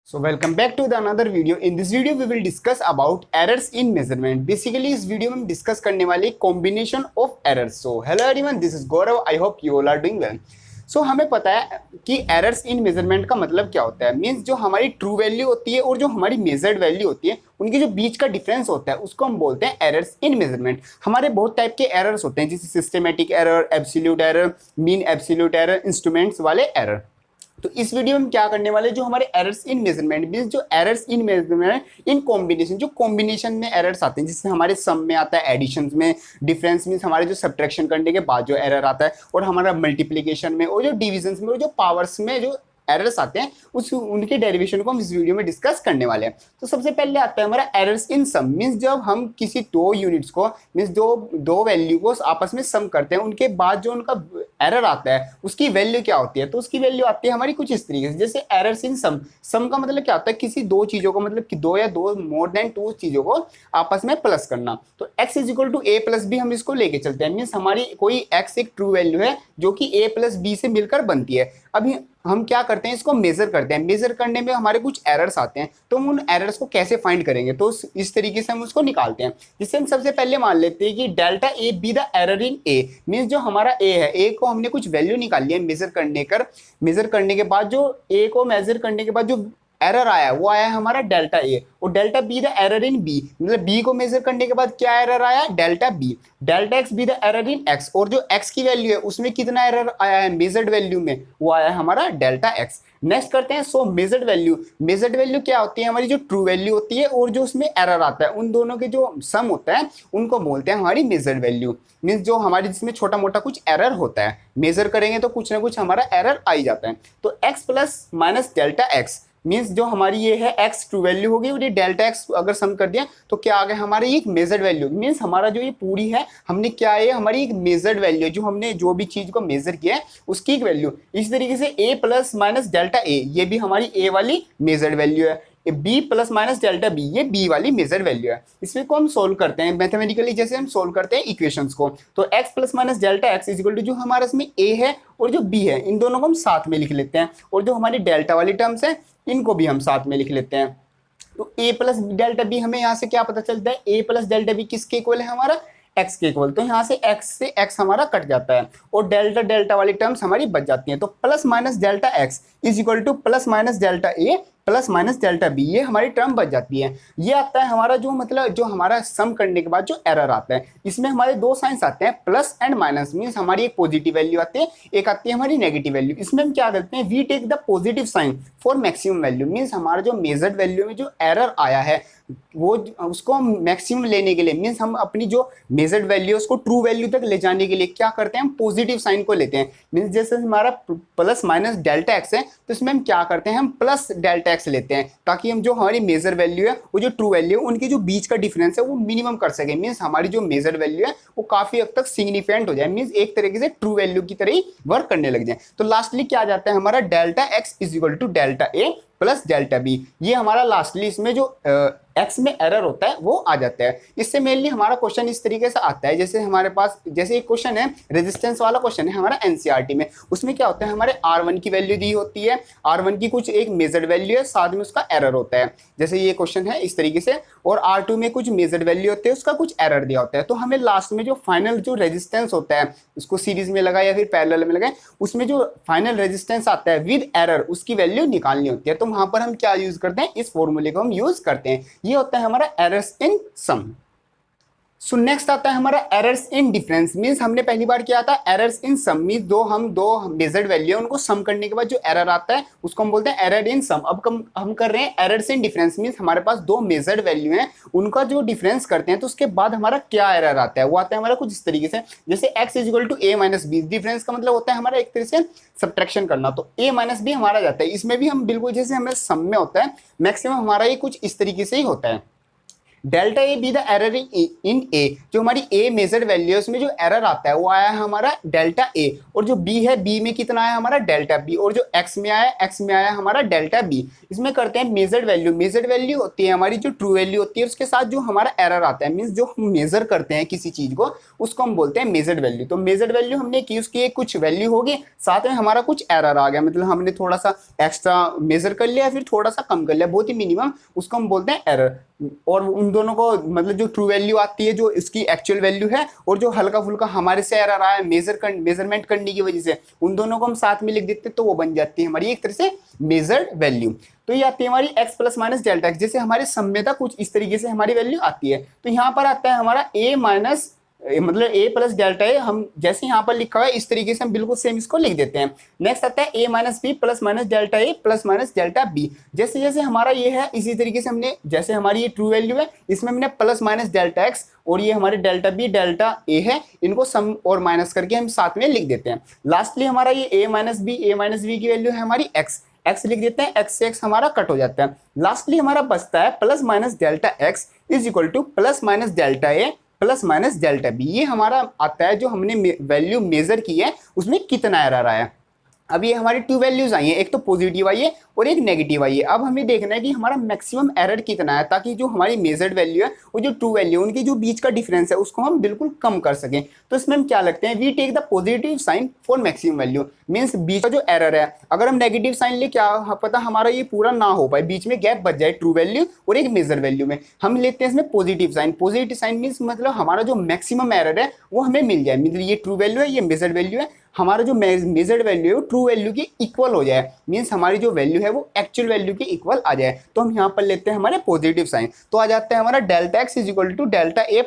So welcome back to the another video. In this video we will discuss about errors in measurement. Basically इस video में हम discuss करने वाले combination of errors. So hello everyone, this is Gaurav. I hope you all are doing well. So हमें पता है कि errors in measurement का मतलब क्या होता है. मीन्स जो हमारी ट्रू वैल्यू होती है और जो हमारी मेजर्ड वैल्यू होती है उनके जो बीच का डिफरेंस होता है उसको हम बोलते हैं एरर्स इन मेजरमेंट. हमारे बहुत टाइप के एरर्स होते हैं जैसे systematic error, absolute error, mean absolute error, instruments वाले एरर. तो इस वीडियो में हम क्या करने वाले, जो हमारे एरर्स इन मेजरमेंट मींस जो errors in measurement in combination, जो कॉम्बिनेशन में एरर्स आते हैं जिससे हमारे सम में आता है, एडिशन में, डिफरेंस मींस हमारे जो सब्ट्रैक्शन करने के बाद जो एरर आता है, और हमारा मल्टीप्लिकेशन में और जो डिविजन में और जो पावर्स में जो एरर्स आते हैं उनके डेरिवेशन को हम इस वीडियो में डिस्कस करने वाले हैं. तो सबसे पहले आता है हमारा एरर्स इन सम. मींस जब हम किसी दो यूनिट्स को मींस दो वैल्यू को आपस में सम करते हैं, उनके बाद जो उनका एरर आता है उसकी वैल्यू क्या होती है. तो उसकी वैल्यू आती है हमारी कुछ इस तरीके से, जैसे एरर्स इन सम. सम का मतलब क्या होता है, किसी दो चीजों को, मतलब कि दो या दो मोर देन टू चीजों को आपस में प्लस करना. तो x is equal to A plus B हम इसको लेके चलते हैं. मीन्स हमारी कोई x एक ट्रू वैल्यू है जो कि a प्लस बी से मिलकर बनती है. अभी हम क्या करते हैं, इसको मेजर करते हैं. मेजर करने में हमारे कुछ एरर्स आते हैं, तो हम उन एरर्स को कैसे फाइंड करेंगे, तो इस तरीके से हम उसको निकालते हैं. जिससे हम सबसे पहले मान लेते हैं कि delta A B the error in A. Means जो हमारा ए है, ए को हमने कुछ वैल्यू निकाली है मेजर करने के बाद, जो ए को मेजर करने के बाद जो एरर आया वो आया हमारा डेल्टा ए, और delta B the error in B, मतलब बी को मेजर करने के बाद क्या एरर आया, delta B. Delta X B the error in X, और जो एक्स की वैल्यू है उसमें कितना एरर आया है मेजर्ड वैल्यू में, वो आया है हमारा डेल्टा एक्स. नेक्स्ट करते हैं सो मेजर्ड वैल्यू क्या होती है, हमारी जो ट्रू वैल्यू होती है और जो उसमें एरर आता है, उन दोनों के जो सम होता है उनको बोलते हैं हमारी मेजर्ड वैल्यू. मीन्स जो हमारी जिसमें छोटा मोटा कुछ एरर होता है, मेजर करेंगे तो कुछ ना कुछ हमारा एरर आ ही जाता है. तो x plus minus delta x means जो हमारी ये है x ट्रू वैल्यू होगी, और ये डेल्टा x अगर सम कर दिया तो क्या आ गया हमारी एक मेजर्ड वैल्यू. मीन्स हमारा जो ये पूरी है हमने क्या है, हमारी एक मेजर्ड वैल्यू, जो हमने जो भी चीज को मेजर किया है उसकी एक वैल्यू. इस तरीके से a plus minus delta A, ये भी हमारी a वाली मेजर्ड वैल्यू है. b plus minus delta B, ये b वाली मेजर वैल्यू है. इसमें को हम सोल्व करते हैं मैथमेटिकली, जैसे हम सोल्व करते हैं इक्वेशंस को. तो x plus minus delta X is equal to जो हमारा इसमें a है और जो b है, इन दोनों को हम साथ में लिख लेते हैं, और जो हमारी डेल्टा वाली टर्म्स है इनको भी हम साथ में लिख लेते हैं. तो a प्लस डेल्टा बी, हमें यहाँ से क्या पता चलता है, a प्लस डेल्टा बी किसके इक्वल है, हमारा x के इक्वल. तो यहाँ से x हमारा कट जाता है और डेल्टा वाली टर्म्स हमारी बच जाती हैं. तो plus minus delta X is equal to plus minus delta A plus minus delta B, ये हमारी टर्म बच जाती है. ये आता है हमारा जो मतलब जो हमारा सम करने के बाद जो एरर आता है, इसमें हमारे दो साइंस आते हैं, प्लस एंड माइनस. मीन्स हमारी एक पॉजिटिव वैल्यू आती है, एक आती है हमारी नेगेटिव वैल्यू. इसमें हम क्या करते हैं, we take the positive sign for maximum value. Means हमारा जो मेजर्ड वैल्यू में जो एरर आया है वो उसको हम मैक्सिमम लेने के लिए, मीन्स हम अपनी जो मेजर्ड वैल्यू उसको ट्रू वैल्यू तक ले जाने के लिए क्या करते हैं, हम पॉजिटिव साइन को लेते हैं. मीन्स जैसे हमारा प्लस माइनस डेल्टा एक्स है, तो इसमें हम क्या करते हैं, हम प्लस डेल्टा एक्स लेते हैं, ताकि हम जो हमारी मेजर वैल्यू है वो जो ट्रू वैल्यू है उनके जो बीच का डिफरेंस है वो मिनिमम कर सके. मीन्स हमारी जो मेजर वैल्यू है वो काफी हद तक सिग्निफिकेंट हो जाए, मीन्स एक तरीके से ट्रू वैल्यू की तरह ही वर्क करने लग जाए. तो लास्टली क्या आ जाता है हमारा delta X is equal to delta A plus delta B. ये हमारा लास्टली इसमें जो एक्स में एरर होता है वो आ जाता है. इससे मेनली हमारा क्वेश्चन इस तरीके से आता है, जैसे हमारे पास जैसे एक क्वेश्चन है, रेजिस्टेंस वाला क्वेश्चन है हमारा एनसीईआरटी में. उसमें क्या होता है, हमारे R1 की वैल्यू दी होती है, R1 की कुछ एक मेजर्ड वैल्यू है, साथ में उसका एरर होता है. जैसे ये क्वेश्चन है इस तरीके से, और R2 में कुछ मेजर्ड वैल्यू होते हैं, उसका कुछ एरर दिया होता है. तो हमें लास्ट में जो फाइनल जो रेजिस्टेंस होता है, उसको सीरीज में लगाए या फिर पैरेलल में लगाए, उसमें जो फाइनल रेजिस्टेंस आता है विद एरर, उसकी वैल्यू निकालनी होती है. तो वहां पर हम क्या यूज करते हैं, इस फॉर्मूले को हम यूज करते हैं. ये होता है हमारा errors in some. So next आता है हमारा एरर्स इन डिफरेंस. मींस हमने पहली बार किया था एरर्स इन सम. मींस दो मेजर्ड वैल्यू है उनको सम करने के बाद जो एरर आता है उसको हम बोलते हैं एरर इन सम. अब हम कर रहे हैं एरर्स इन डिफरेंस. मींस हमारे पास दो मेजर्ड वैल्यू हैं, उनका जो डिफरेंस करते हैं तो उसके बाद हमारा क्या एरर आता है, वो आता है हमारा कुछ इस तरीके से, जैसे x is equal to A minus B. Difference का मतलब होता है हमारा एक तरीके से सब्ट्रैक्शन करना. तो a माइनस बी हमारा जाता है. इसमें भी हम बिल्कुल जैसे हमें सम में होता है, मैक्सिमम हमारा ये कुछ इस तरीके से ही होता है. Delta A B the error in A, जो हमारी ए मेजर्ड वैल्यू है उसमें जो एरर आता है वो आया है हमारा डेल्टा ए, और जो बी है बी में कितना आया हमारा डेल्टा बी, और जो एक्स में आया एक्स में आया हमारा डेल्टा बी। इसमें करते हैं मेजर्ड वैल्यू, मेजर्ड वैल्यू होती है हमारी जो ट्रू वैल्यू होती है उसके साथ जो हमारा एरर आता है, मींस जो हम मेजर करते हैं किसी चीज को उसको हम बोलते हैं मेजर्ड वैल्यू। तो मेजर्ड वैल्यू हमने की, उसकी एक कुछ वैल्यू होगी, साथ में हमारा कुछ एरर आ गया, मतलब हमने थोड़ा सा एक्स्ट्रा मेजर कर लिया फिर थोड़ा सा कम कर लिया, बहुत ही मिनिमम, उसको हम बोलते हैं एरर। और उन दोनों को मतलब जो ट्रू वैल्यू आती है जो इसकी एक्चुअल वैल्यू है, और जो हल्का फुल्का हमारे से एरर आया मेजरमेंट करने की वजह से, उन दोनों को हम साथ में लिख देते हैं तो वो बन जाती है हमारी एक तरह से मेजर्ड वैल्यू। तो ये आती है हमारी x plus minus delta x, जैसे हमारे सम में था कुछ इस तरीके से हमारी वैल्यू आती है। तो यहाँ पर आता है हमारा a माइनस मतलब a प्लस डेल्टा ए, हम जैसे यहाँ पर लिखा हुआ है इस तरीके से हम बिल्कुल सेम इसको लिख देते हैं। नेक्स्ट आता है a minus B plus minus delta A plus minus delta B, जैसे जैसे हमारा ये है इसी तरीके से हमने, जैसे हमारी ये ट्रू वैल्यू है इसमें हमने प्लस माइनस डेल्टा एक्स और ये हमारे डेल्टा बी डेल्टा ए है, इनको सम और माइनस करके हम साथ में लिख देते हैं। लास्टली हमारा ये a माइनस बी की वैल्यू है हमारी x लिख देते हैं, x से x हमारा कट हो जाता है। लास्टली हमारा बचता है plus minus delta X is equal to plus minus delta A plus minus delta B. ये हमारा आता है जो हमने वैल्यू मेजर की है उसमें कितना एरर आया। अब ये हमारी टू वैल्यूज आई है, एक तो पॉजिटिव आई है और एक नेगेटिव आई है। अब हमें देखना है कि हमारा मैक्सिमम एरर कितना है, ताकि जो हमारी मेजर्ड वैल्यू है वो जो ट्रू वैल्यू है उनके जो बीच का डिफरेंस है उसको हम बिल्कुल कम कर सकें। तो इसमें हम क्या लगते हैं, we take the positive sign for maximum value, means बीच का जो एरर है अगर हम नेगेटिव साइन ले, क्या पता हमारा ये पूरा ना हो पाए, बीच में गैप बच जाए ट्रू वैल्यू और एक मेजर वैल्यू में, हम लेते हैं इसमें positive sign. Positive sign means मतलब हमारा जो मैक्सिमम एरर है वो हमें मिल जाए, मतलब ये ट्रू वैल्यू है ये मेजर वैल्यू है, हमारा जो मेजर्ड वैल्यू है वो ट्रू वैल्यू के इक्वल हो जाए, मीन्स हमारी जो वैल्यू है वो एक्चुअल वैल्यू के इक्वल आ जाए। तो हम यहाँ पर लेते हैं हमारे पॉजिटिव साइन, तो आ जाता है हमारा delta X is equal to delta A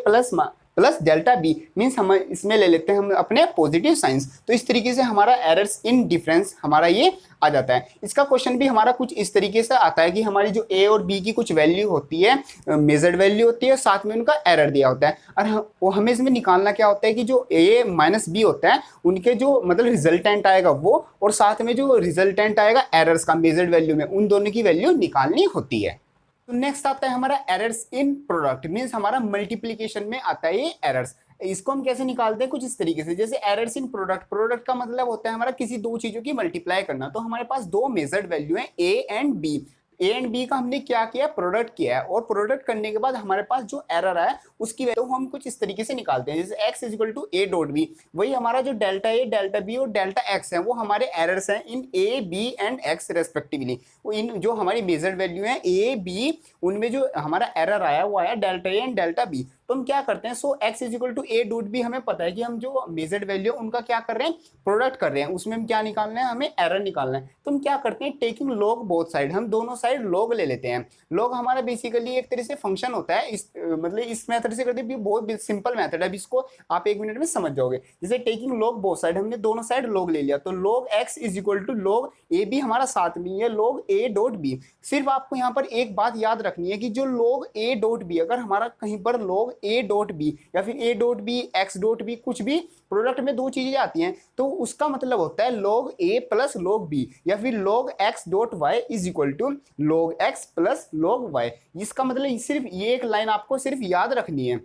plus delta B, means हम इसमें ले लेते हैं हम अपने पॉजिटिव साइंस। तो इस तरीके से हमारा एरर्स इन डिफरेंस हमारा ये आ जाता है। इसका क्वेश्चन भी हमारा कुछ इस तरीके से आता है कि हमारी जो ए और बी की कुछ वैल्यू होती है, मेजर्ड वैल्यू होती है, साथ में उनका एरर दिया होता है, और वो हमें इसमें निकालना क्या होता है कि जो ए माइनस बी होता है उनके जो मतलब रिजल्टेंट आएगा वो, और साथ में जो रिजल्टेंट आएगा एरर्स का मेजर्ड वैल्यू में, उन दोनों की वैल्यू निकालनी होती है। तो नेक्स्ट आता है हमारा एरर्स इन प्रोडक्ट, मीन्स हमारा मल्टीप्लीकेशन में आता है ये एरर्स। इसको हम कैसे निकालते हैं, कुछ इस तरीके से, जैसे एरर्स इन प्रोडक्ट, प्रोडक्ट का मतलब होता है हमारा किसी दो चीजों की मल्टीप्लाई करना। तो हमारे पास दो मेजर्ड वैल्यू है A and B, A and B का हमने क्या किया, प्रोडक्ट किया है, और प्रोडक्ट करने के बाद हमारे पास जो एरर आया उसकी वैल्यू तो हम कुछ इस तरीके से निकालते हैं, जैसे x is equal to A dot B, वही हमारा जो डेल्टा ए डेल्टा बी और डेल्टा एक्स है वो हमारे एरर्स हैं in A B and x respectively. वो इन जो हमारी मेजर्ड वैल्यू है ए बी, उनमें जो हमारा एरर आया वो आया delta A and delta B. तो हम क्या करते हैं, so x is equal to A dot B, हमें पता है कि हम जो मेजर्ड वैल्यू है उनका क्या कर रहे हैं, प्रोडक्ट कर रहे हैं, उसमें हम क्या निकालना है, हमें एरर निकालना है। तो हम क्या करते हैं, टेकिंग लॉग बोथ साइड, हम दोनों साइड लॉग ले लेते हैं। लॉग हमारा बेसिकली एक तरह से फंक्शन होता है, इस मतलब इस मेथड से करते हैं, बहुत सिंपल मेथड है, अब इसको आप एक मिनट में समझ जाओगे। जैसे टेकिंग लॉग बोथ साइड, हमने दोनों साइड लॉग ले लिया, तो log x is equal to log A B हमारा साथ में है लॉग ए डॉट बी। सिर्फ आपको यहाँ पर एक बात याद रखनी है कि जो लॉग ए डॉट बी, अगर हमारा कहीं पर लॉग ए डॉट बी या फिर A dot B X dot B, कुछ भी प्रोडक्ट में दो चीजें आती हैं, तो उसका मतलब होता है log a plus log b, या फिर log x dot Y is equal to log x plus log y। इसका मतलब सिर्फ ये एक लाइन आपको सिर्फ याद रखनी है।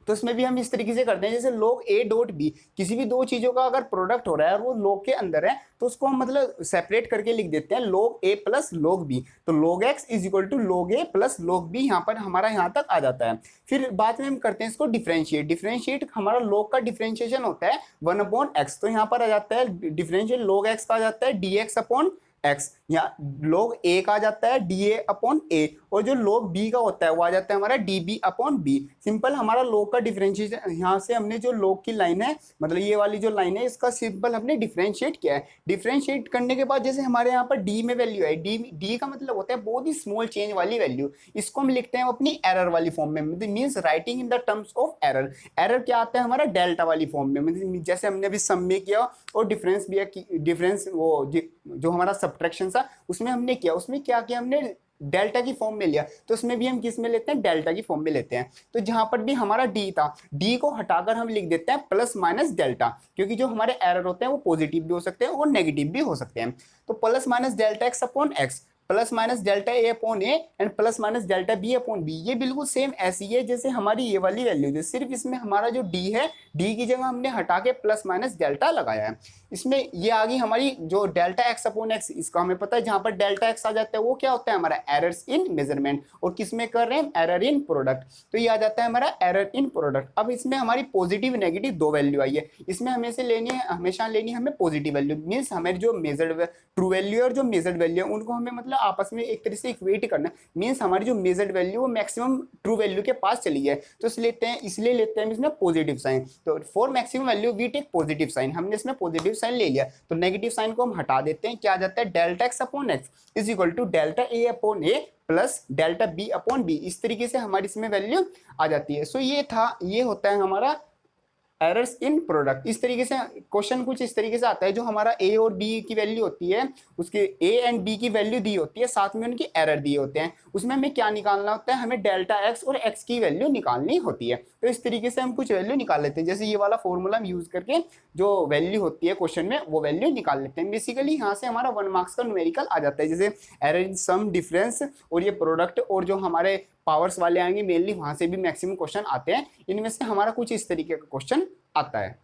तो इसमें भी हम इस तरीके से करते हैं, जैसे log a डॉट b, किसी भी दो चीजों का अगर प्रोडक्ट हो रहा है और वो log के अंदर है तो उसको हम मतलब सेपरेट करके लिख देते हैं log a plus log b। तो log x is equal to log a plus log b यहाँ पर हमारा यहाँ तक आ जाता है। फिर बाद में हम करते हैं इसको डिफरेंशिएट। डिफरेंशिएट हमारा log का डिफरेंशिएशन होता है 1/x, तो यहाँ पर आ जाता है डिफरेंशिएट log x का आ जाता है dx अपॉन x, या log a का आ जाता है dA अपॉन a, और जो log b का होता है वो आ जाता है हमारा dB अपॉन b। सिंपल हमारा log का डिफरेंशिएशन, यहाँ से हमने जो log की लाइन है, मतलब ये वाली जो लाइन है, इसका सिंपल हमने डिफरेंशिएट किया है। डिफरेंशिएट करने के बाद जैसे हमारे यहाँ पर d में वैल्यू है, d का मतलब होता है बहुत ही स्मॉल चेंज वाली वैल्यू, इसको हम लिखते हैं अपनी एरर वाली फॉर्म में, means writing in the terms of error. Error क्या आता है हमारा डेल्टा वाली फॉर्म में, जैसे हमने अभी सम में किया, और डिफरेंस भी डिफरेंस वो जो हमारा सब्ट्रैक्शन था उसमें हमने किया, उसमें क्या किया हमने डेल्टा की फॉर्म में लिया, तो उसमें भी हम किस में लेते हैं, डेल्टा की फॉर्म में लेते हैं। तो जहां पर भी हमारा डी था, डी को हटाकर हम लिख देते हैं प्लस माइनस डेल्टा, क्योंकि जो हमारे एरर होते हैं वो पॉजिटिव भी हो सकते हैं और नेगेटिव भी हो सकते हैं। तो plus minus delta x upon X, plus minus delta A upon A and plus minus delta B upon B. ये बिल्कुल सेम ऐसी है जैसे हमारी ये वाली वैल्यू थी, सिर्फ इसमें हमारा जो डी है, डी की जगह हमने हटा के प्लस माइनस डेल्टा लगाया है। इसमें ये आ गई हमारी जो डेल्टा एक्स अपॉन एक्स, इसका हमें पता है जहां पर डेल्टा एक्स आ जाता है वो क्या होता है हमारा एरर्स इन मेजरमेंट, और किस में कर रहे हैं एरर इन प्रोडक्ट, तो ये आ जाता है हमारा एरर इन प्रोडक्ट। अब इसमें हमारी पॉजिटिव नेगेटिव दो वैल्यू आई है, इसमें हमेशा लेनी है हमें पॉजिटिव वैल्यू, मीन्स हमें जो मेजर्ड ट्रू वैल्यू और जो मेजर्ड वैल्यू है उनको हमें मतलब आपस में एक तरह से इक्वेट करना है, मीन्स हमारी जो मेजर्ड वैल्यू वो मैक्सिमम ट्रू वैल्यू के पास चली है, तो इसलिए लेते हैं इसमें पॉजिटिव साइन। तो for maximum value we take positive sign, हमने इसमें पॉजिटिव साइन ले लिया, तो नेगेटिव साइन को हम हटा देते हैं, क्या आ जाता है delta x upon x is equal to delta A upon A plus delta B upon B. इस तरीके से हमारी इसमें वैल्यू आ जाती है। सो ये होता है हमारा एरर्स इन प्रोडक्ट। इस तरीके से क्वेश्चन कुछ इस तरीके से आता है, जो हमारा ए और बी की वैल्यू होती है, उसके ए एंड बी की वैल्यू दी होती है, साथ में उनकी एरर दिए होते हैं, उसमें हमें क्या निकालना होता है, हमें डेल्टा एक्स और एक्स की वैल्यू निकालनी होती है। तो इस तरीके से हम कुछ वैल्यू निकाल लेते हैं, जैसे ये वाला फॉर्मूला हम यूज करके जो वैल्यू होती है क्वेश्चन में वो वैल्यू निकाल लेते हैं। बेसिकली यहाँ से हमारा 1 मार्क्स का न्यूमेरिकल आ जाता है, जैसे एरर इन सम डिफरेंस और ये प्रोडक्ट और जो हमारे पावर्स वाले आएंगे मेनली वहां से भी मैक्सिमम क्वेश्चन आते हैं, इनमें से हमारा कुछ इस तरीके का क्वेश्चन आता है।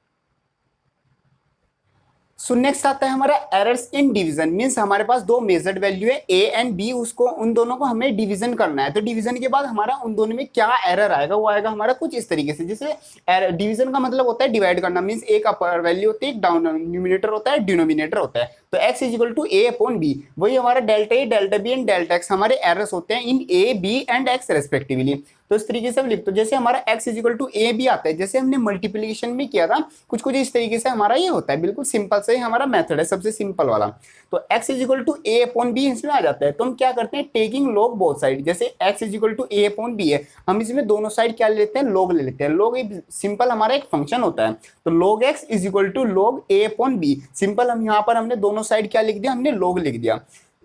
सो नेक्स्ट आता है हमारा एरर्स इन डिवीजन, मींस हमारे पास दो मेजर्ड वैल्यू है ए एंड बी, उसको उन दोनों को हमें डिवीजन करना है। तो डिवीजन के बाद हमारा उन दोनों में क्या एरर आएगा, वो आएगा हमारा कुछ इस तरीके से, जैसे डिवीजन का मतलब होता है डिवाइड करना, मींस एक अपर वैल्यू होती है, एक डाउन न्यूमिनेटर होता है, डिनोमिनेटर होता है। तो x is equal to A upon B, वही हमारा delta A delta B and delta x हमारे एरर्स होते हैं in A B and x respectively. तो इस तरीके से हम लिखते, जैसे हमारा x is equal to A B आता है, जैसे हमने मल्टीप्लिकेशन में किया था कुछ इस तरीके से हमारा ये होता है, बिल्कुल सिंपल से हमारा मेथड है, सबसे सिंपल वाला। तो x is equal to A upon B इसमें आ जाता है, तो हम क्या करते हैं टेकिंग लॉग बोथ साइड, जैसे x is equal to A upon B है, हम इसमें दोनों साइड क्या ले लेते हैं लॉग ले लेते हैं। लॉग सिंपल हमारा एक फंक्शन होता है, तो log x is equal to log a upon B, simple हम यहाँ पर हमने दोनों साइड क्या लिख दिया, हमने log लिख दिया।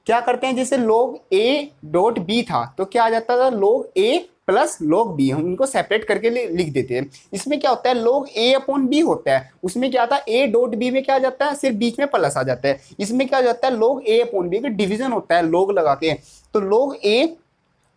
क्या करते हैं, जैसे log a डॉट b था तो क्या आ जाता था log a plus log b, हम उनको सेपरेट करके लिख देते हैं। इसमें क्या होता है log a अपॉन b होता है, उसमें क्या आता है a डॉट b में क्या आ जाता है सिर्फ बीच में प्लस आ जाता है, इसमें क्या आ जाता है log a अपॉन b का डिवीजन होता है log लगा के, तो log a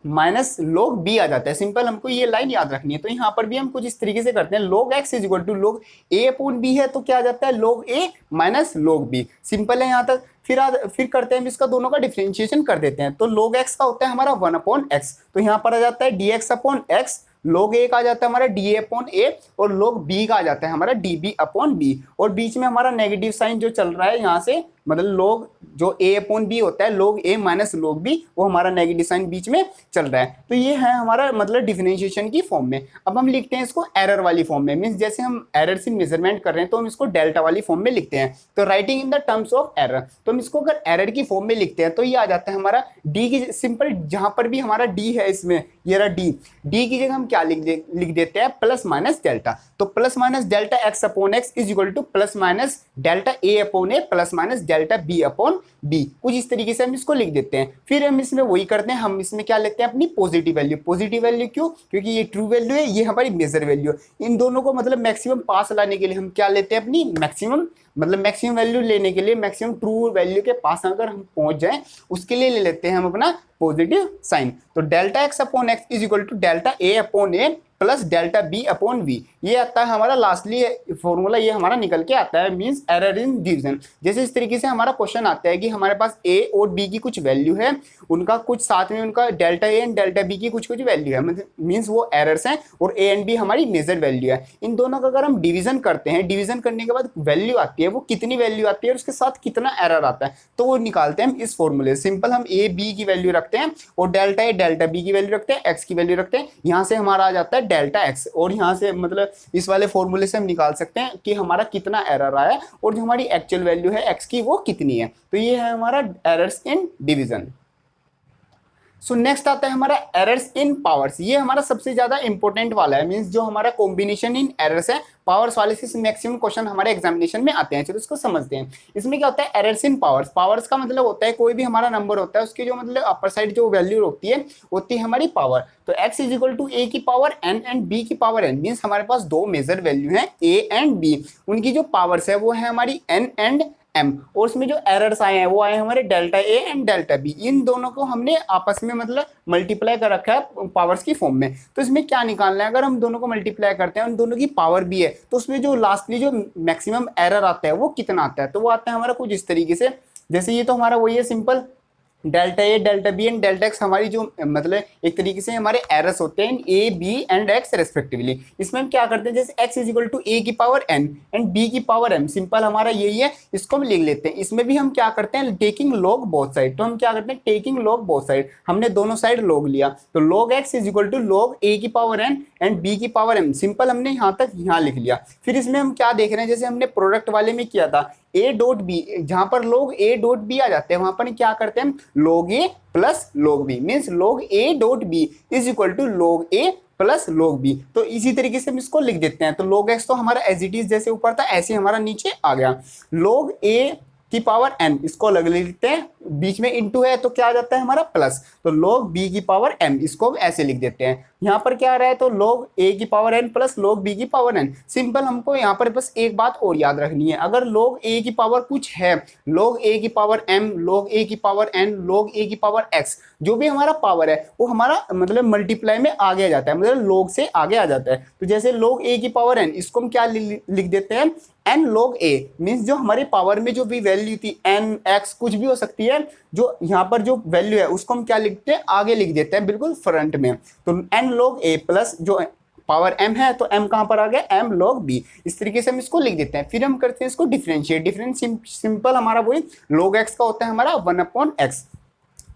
minus log b आ जाता है। सिंपल हमको ये लाइन याद रखनी है, तो यहाँ पर भी हम कुछ इस तरीके से करते हैं, log x is equal to log a upon b है, तो क्या आ जाता है log a minus log b। Simple है यहाँ तक। फिर करते हैं इसका दोनों का डिफरेंशिएशन कर देते हैं, तो log x का होता है हमारा 1 अपॉन x, तो यहाँ पर आ जाता है dx upon x, log a का आ जाता है हमारा dA अपॉन a, और log b का आ जाता है हमारा dB अपॉन b, और बीच में हमारा नेगेटिव साइन जो चल रहा है यहाँ से, मतलब log जो a अपॉन b होता है log a minus log b, वो हमारा नेगेटिव साइन बीच में चल रहा है। तो ये है हमारा मतलब डिफरेंशिएशन की फॉर्म में। अब हम लिखते हैं इसको एरर वाली फॉर्म में, मीन्स जैसे हम एरर से मेजरमेंट कर रहे हैं तो हम इसको डेल्टा वाली फॉर्म में लिखते हैं, तो writing in the terms of error, तो हम इसको अगर एरर की फॉर्म में लिखते हैं तो ये आ जाता है हमारा d की, सिंपल जहां पर भी हमारा d है इसमें ये रहा d की जगह हम क्या लिख देते हैं प्लस माइनस डेल्टा, तो plus minus delta x upon x is equal to plus minus delta A upon A plus minus delta B upon B, कुछ इस तरीके से हम इसको लिख देते हैं। फिर हम इसमें वही करते हैं, हम इसमें क्या लेते हैं अपनी पॉजिटिव वैल्यू। पॉजिटिव वैल्यू क्यों, क्योंकि ये ट्रू वैल्यू है, ये हमारी मेजर वैल्यू है, इन दोनों को मतलब मैक्सिमम पास लाने के लिए हम क्या लेते हैं अपनी मैक्सिमम, मतलब मैक्सिमम वैल्यू लेने के लिए मैक्सिमम ट्रू वैल्यू के पास अगर हम पहुंच जाएं उसके लिए ले लेते हैं हम अपना पॉजिटिव साइन। तो delta x upon x is equal to delta A upon A plus delta B upon B, ये आता है हमारा लास्टली फॉर्मूला, ये हमारा निकल के आता है, मींस एरर इन डिवीजन। जैसे इस तरीके से हमारा क्वेश्चन आता है कि हमारे पास ए और बी की कुछ वैल्यू है, उनका कुछ साथ में उनका delta A and delta B की कुछ वैल्यू है, मतलब मींस वो एरर्स हैं, और ए एंड बी हमारी मेजर वैल्यू है। इन दोनों का अगर हम डिवीजन करते हैं, डिवीजन करने के बाद वैल्यू आती है, वो कितनी वैल्यू आती है और उसके साथ कितना एरर आता है, तो वो निकालते हैं हम इस फॉर्मूले। सिंपल हम ए बी की वैल्यू रखते हैं और डेल्टा ए डेल्टा बी की वैल्यू रखते हैं, एक्स की वैल्यू रखते हैं, यहाँ से हमारा आ जाता है डेल्टा एक्स, और यहाँ से मतलब इस वाले फॉर्मूले से हम निकाल सकते हैं कि हमारा कितना एरर आया और जो हमारी एक्चुअल वैल्यू है एक्स की वो कितनी है। तो ये है हमारा errors in division. So next आता है हमारा एरर्स इन पावर्स, ये हमारा सबसे ज्यादा इंपॉर्टेंट वाला है, मींस जो हमारा कॉम्बिनेशन इन एरर्स है पावर्स वाले से मैक्सिमम क्वेश्चन हमारे एग्जामिनेशन में आते हैं। चलो इसको समझते हैं। इसमें क्या होता है एरर्स इन पावर्स, पावर्स का मतलब होता है कोई भी हमारा नंबर होता है उसकी जो मतलब अपर साइड जो वैल्यू होती है हमारी पावर। तो x is equal to A की पावर n एंड b की पावर n, मीन्स हमारे पास दो मेजर वैल्यू हैं a एंड b, उनकी जो पावर्स है वो है हमारी n एंड m, और उसमें जो एरर्स आए हैं वो आए हमारे delta A and delta B, इन दोनों को हमने आपस में मतलब मल्टीप्लाई कर रखा है पावर्स की फॉर्म में। तो इसमें क्या निकालना है, अगर हम दोनों को मल्टीप्लाई करते हैं उन दोनों की पावर भी है तो उसमें जो लास्टली जो मैक्सिमम एरर आता है वो कितना आता है, तो वो आता है हमारा कुछ इस तरीके से। जैसे ये तो हमारा वही है simple delta A delta B and delta X, हमारी जो मतलब एक तरीके से हमारे एरर्स होते हैं A B and x respectively. इसमें हम क्या करते हैं, जैसे X is equal to A की पावर एन एंड बी की पावर एम, सिंपल हमारा यही है, इसको हम लिख लेते हैं। इसमें भी हम क्या करते हैं, टेकिंग लॉग बोथ साइड, तो हम क्या करते हैं टेकिंग लॉग बोथ साइड, हमने दोनों साइड लॉग लिया, तो log x is equal to log A की पावर एन एंड बी की पावर एम, सिंपल हमने यहाँ तक यहाँ लिख लिया। फिर इसमें हम क्या देख रहे हैं, जैसे हमने प्रोडक्ट वाले में किया था ए डॉट बी, जहां पर लोग ए डॉट बी आ जाते हैं वहां पर क्या करते हैं log A plus log B, means log A dot B is equal to log A plus log B. तो इसी तरीके से हम इसको लिख देते हैं। तो लोग एक्स तो हमारा एज इट इज जैसे ऊपर था ऐसे हमारा नीचे आ गया, लोग ए की पावर एन इसको अलग ले लेते हैं, बीच में इनटू है तो क्या आ जाता है हमारा प्लस, तो log b की पावर m इसको ऐसे लिख देते हैं। यहाँ पर क्या आ रहा है, तो log a की power n plus log b की पावर n। सिंपल हमको यहाँ पर बस एक बात और याद रखनी है, अगर log a की पावर कुछ है, log a की पावर m, log a की पावर n, log a की पावर x, जो भी हमारा पावर है वो हमारा मतलब मल्टीप्लाई में आगे आ जाता है, मतलब log से आगे आ जाता है। तो जैसे log a की पावर n इसको हम क्या लिख देते हैं n log a, मीन्स जो हमारे पावर में जो भी वैल्यू थी n x कुछ भी हो सकती है, जो यहाँ पर जो वैल्यू है उसको हम क्या लिखते हैं आगे लिख देते हैं बिल्कुल फ्रंट में। तो n log a प्लस जो पावर m है तो m कहाँ पर आ गया m log b, इस तरीके से हम इसको लिख देते हैं। फिर हम करते हैं इसको डिफरेंशिएट, डिफरेंस सिंपल हमारा वही log x का होता है हमारा 1/x,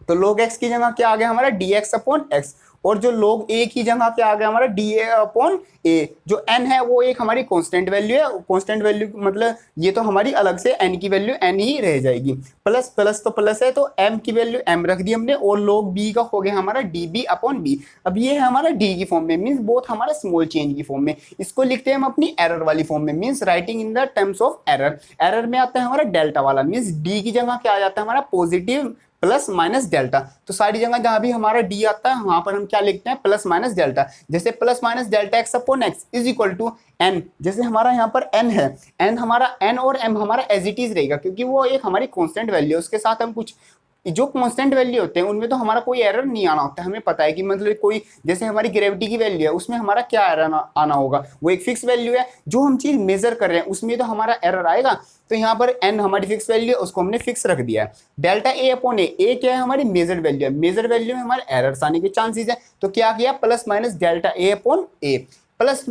तो log x की जगह क्या आ गया हमारा dx/x, और जो log a की जगह क्या आ गया हमारा dA/a। जो n है वो एक हमारी कांस्टेंट वैल्यू है, कांस्टेंट वैल्यू मतलब ये तो हमारी अलग से n की वैल्यू n ही रह जाएगी, प्लस प्लस तो प्लस है तो m की वैल्यू m रख दी हमने, और log b का हो गया हमारा dB/b। अब ये है हमारा d की फॉर्म में, मीन्स बोथ हमारा स्मॉल चेंज की फॉर्म में। इसको लिखते हैं हम अपनी एरर वाली फॉर्म में, means writing in the terms of error. Error में आता है हमारा डेल्टा वाला, मीन्स d की जगह क्या आ जाता है हमारा पॉजिटिव प्लस माइनस डेल्टा। तो सारी जगह जहां भी हमारा डी आता है वहां पर हम क्या लिखते हैं प्लस माइनस डेल्टा। जैसे plus minus delta x upon x is equal to N, जैसे हमारा यहाँ पर एन है, एन हमारा एन और एम हमारा एज इट इज रहेगा क्योंकि वो एक हमारी कांस्टेंट वैल्यू है, उसके साथ हम कुछ जो कांस्टेंट वैल्यू होते हैं उनमें तो हमारा कोई एरर नहीं आना होता है। हमें पता है कि मतलब कोई जैसे हमारी ग्रेविटी की वैल्यू है उसमें हमारा क्या एरर आना होगा, वो एक फिक्स वैल्यू है, जो हम चीज मेजर कर रहे हैं उसमें तो हमारा एरर आएगा। तो यहाँ पर एन हमारी फिक्स वैल्यू है उसको हमने फिक्स रख दिया है। डेल्टा ए अपॉन ए क्या है हमारी मेजर वैल्यू है, मेजर वैल्यू में हमारे एरर्स आने के चांसेस है, तो क्या किया plus minus delta A upon A plus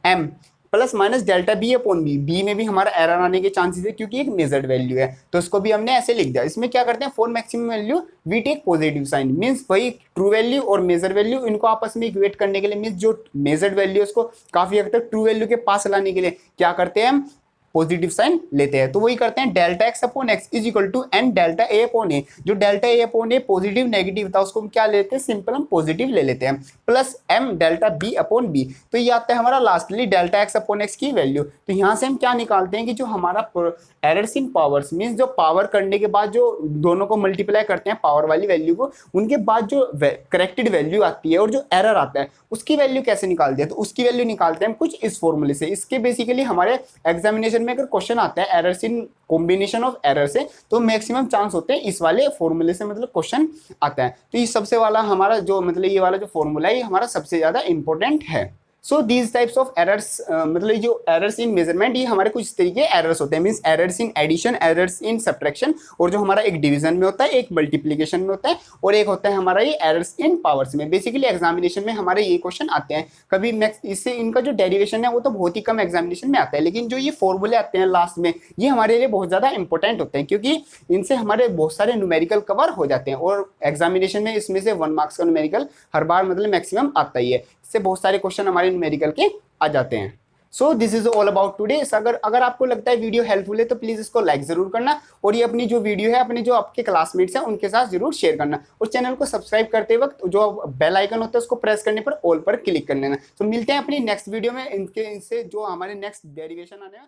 M plus minus delta B upon B, B में भी हमारा एरर आने के चांसेस है क्योंकि एक मेजर्ड वैल्यू है, तो इसको भी हमने ऐसे लिख दिया। इसमें क्या करते हैं for maximum value we take positive sign, means वही ट्रू वैल्यू और मेजर वैल्यू इनको आपस में इक्वेट करने के लिए, मींस जो मेजर्ड वैल्यू है उसको काफी हद तक ट्रू वैल्यू के पास लाने के लिए क्या करते हैं हम पॉजिटिव साइन लेते हैं। तो वही करते हैं delta x upon x is equal to n delta A upon A, जो delta A upon A positive negative था उसको हम क्या लेते हैं सिंपल हम पॉजिटिव ले लेते हैं, plus M delta B upon B. तो ये आता है हमारा lastly delta x upon X की वैल्यू। तो यहाँ से हम क्या निकालते हैं कि जो हमारा एरर्स इन पावर्स, मीन्स जो पावर करने के बाद जो दोनों को मल्टीप्लाई करते हैं पावर वाली वैल्यू को, उनके बाद जो करेक्टेड वैल्यू आती है और जो एरर आता है उसकी वैल्यू कैसे निकालते हैं, तो उसकी वैल्यू निकालते हैं हम कुछ इस फॉर्मूले से। इसके बेसिकली हमारे एग्जामिनेशन में अगर क्वेश्चन आता है errors in combination of error से, तो मैक्सिमम चांस होते हैं इस वाले फॉर्मूले से मतलब क्वेश्चन आता है। तो ये सबसे वाला हमारा जो मतलब ये वाला जो फॉर्मूला है ये हमारा सबसे ज्यादा इंपॉर्टेंट है। So these types of errors मतलब जो एरर्स इन मेजरमेंट ये हमारे कुछ तरीके एरर्स होते हैं, means errors in addition, errors in subtraction, और जो हमारा एक डिवीजन में होता है एक मल्टीप्लिकेशन में होता है और एक होता है हमारा ये एरर्स इन पावर्स में। बेसिकली एग्जामिनेशन में हमारे ये क्वेश्चन आते हैं, कभी इससे इनका जो डेरिवेशन है वो तो बहुत ही कम एग्जामिनेशन में आता है, लेकिन जो ये फॉर्मूले आते हैं लास्ट में ये हमारे लिए बहुत ज़्यादा इंपॉर्टेंट होते हैं क्योंकि इनसे हमारे बहुत सारे न्यूमेरिकल कवर हो जाते हैं और एग्जामिनेशन में इसमें से 1 मार्क्स का न्यूमेरिकल हर बार मतलब मैक्सिमम आता ही है। इससे बहुत सारे क्वेश्चन हमारे न्यूमेरिकल के आ जाते हैं। So this is all about today. अगर आपको लगता है वीडियो हेल्पफुल है तो प्लीज इसको लाइक जरूर करना और ये अपनी जो वीडियो है अपने जो आपके क्लासमेट्स हैं उनके साथ जरूर शेयर करना, और चैनल को सब्सक्राइब करते वक्त जो बेल आइकन होता है उसको प्रेस करने पर ऑल पर क्लिक कर लेना। तो मिलते हैं अपनी नेक्स्ट वीडियो में इनसे जो हमारे नेक्स्ट डेरिवेशन आने हैं